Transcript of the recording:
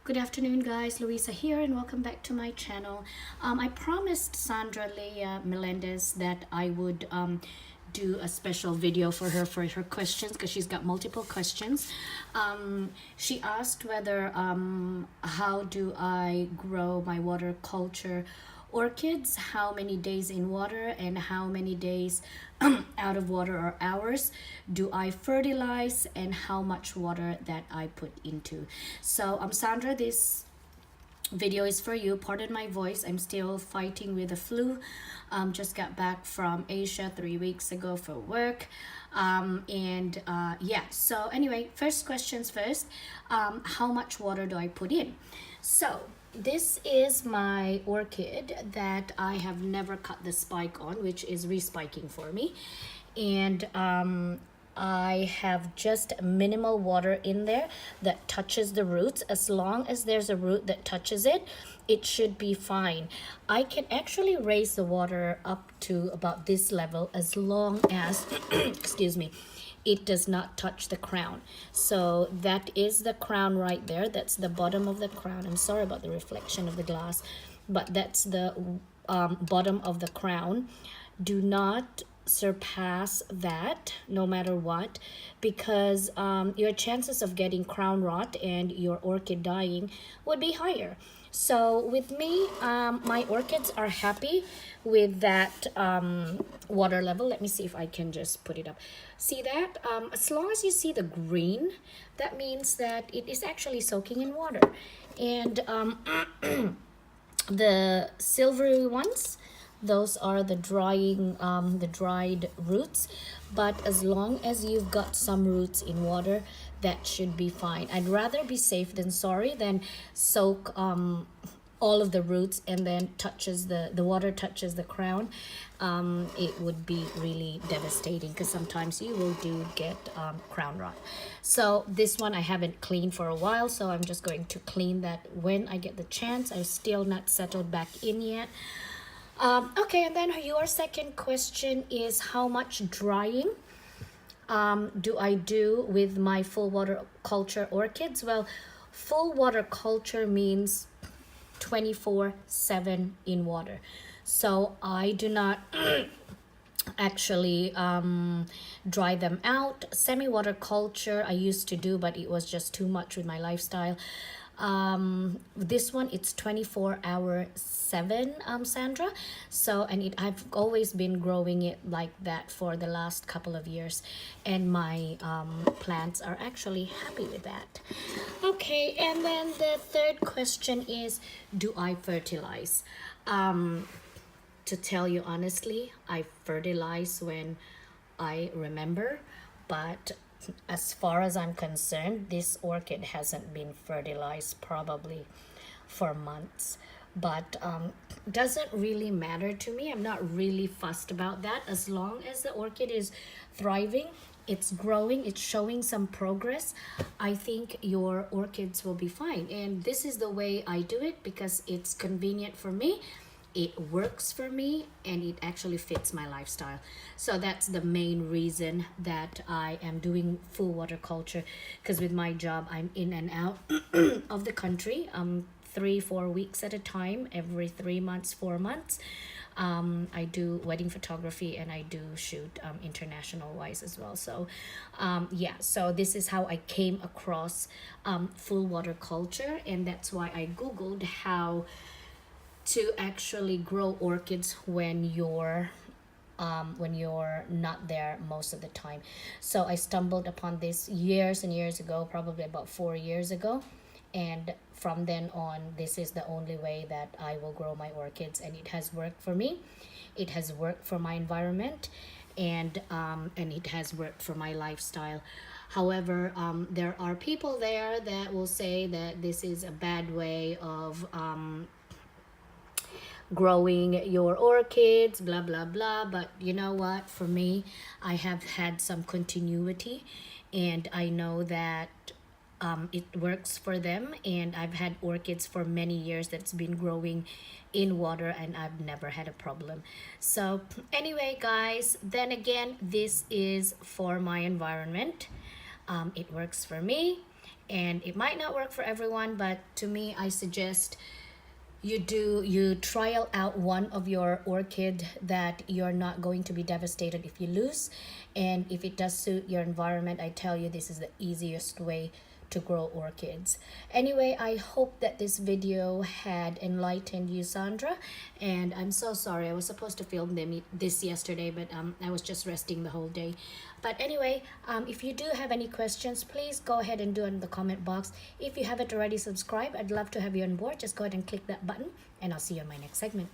Good afternoon, guys. Louisa here, and welcome back to my channel. I promised Sandra Melendez that I would do a special video for her questions because she's got multiple questions. She asked whether how do I grow my water culture orchids, how many days in water and how many days out of water or hours do I fertilize, and how much water that I put into. So Sandra, this video is for you. Pardon my voice, I'm still fighting with the flu. Just got back from Asia 3 weeks ago for work. Yeah, so anyway, first questions first. How much water do I put in? So this is my orchid that I have never cut the spike on, which is respiking for me. And I have just minimal water in there that touches the roots. As long as there's a root that touches it, it should be fine. I can actually raise the water up to about this level as long as, excuse me, it does not touch the crown. So that is the crown right there. That's the bottom of the crown. I'm sorry about the reflection of the glass, but that's the bottom of the crown. Do not surpass that no matter what, because your chances of getting crown rot and your orchid dying would be higher. So with me, my orchids are happy with that water level. Let me see if I can just put it up. See that? As long as you see the green, that means that it is actually soaking in water. And the silvery ones, those are the the dried roots. But as long as you've got some roots in water, that should be fine. I'd rather be safe than sorry than soak all of the roots and then the water touches the crown. It would be really devastating because sometimes you will get crown rot. So this one I haven't cleaned for a while, so I'm just going to clean that when I get the chance. I'm still not settled back in yet. Okay, and then your second question is how much drying do I do with my full water culture orchids? Well, full water culture means 24/7 in water. So I do not actually dry them out. Semi-water culture I used to do, but it was just too much with my lifestyle. This one, it's 24/7, Sandra. So, and I've always been growing it like that for the last couple of years, and my plants are actually happy with that. Okay, and then the third question is, do I fertilize? To tell you honestly, I fertilize when I remember, but as far as I'm concerned, this orchid hasn't been fertilized probably for months. But doesn't really matter to me. I'm not really fussed about that. As long as the orchid is thriving, it's growing, it's showing some progress, I think your orchids will be fine. And this is the way I do it because it's convenient for me, it works for me, and it actually fits my lifestyle. So that's the main reason that I am doing full water culture, because with my job I'm in and out of the country 3-4 weeks at a time, every 3 months, 4 months. I do wedding photography and I do shoot international wise as well. So yeah, so this is how I came across full water culture, and that's why I googled how to actually grow orchids when you're not there most of the time. So I stumbled upon this years and years ago, probably about 4 years ago, and from then on, this is the only way that I will grow my orchids, and it has worked for me. It has worked for my environment, and it has worked for my lifestyle. However, there are people there that will say that this is a bad way of growing your orchids, blah blah blah. But you know what, for me, I have had some continuity, and I know that it works for them, and I've had orchids for many years that's been growing in water, and I've never had a problem. So anyway, guys, then again, this is for my environment. It works for me, and it might not work for everyone, but to me, I suggest you trial out one of your orchid that you're not going to be devastated if you lose. And if it does suit your environment, I tell you, this is the easiest way to grow orchids. Anyway, I hope that this video had enlightened you, Sandra, and I'm so sorry. I was supposed to film this yesterday, but I was just resting the whole day. But anyway, if you do have any questions, please go ahead and do it in the comment box. If you haven't already subscribed, I'd love to have you on board. Just go ahead and click that button, and I'll see you on my next segment.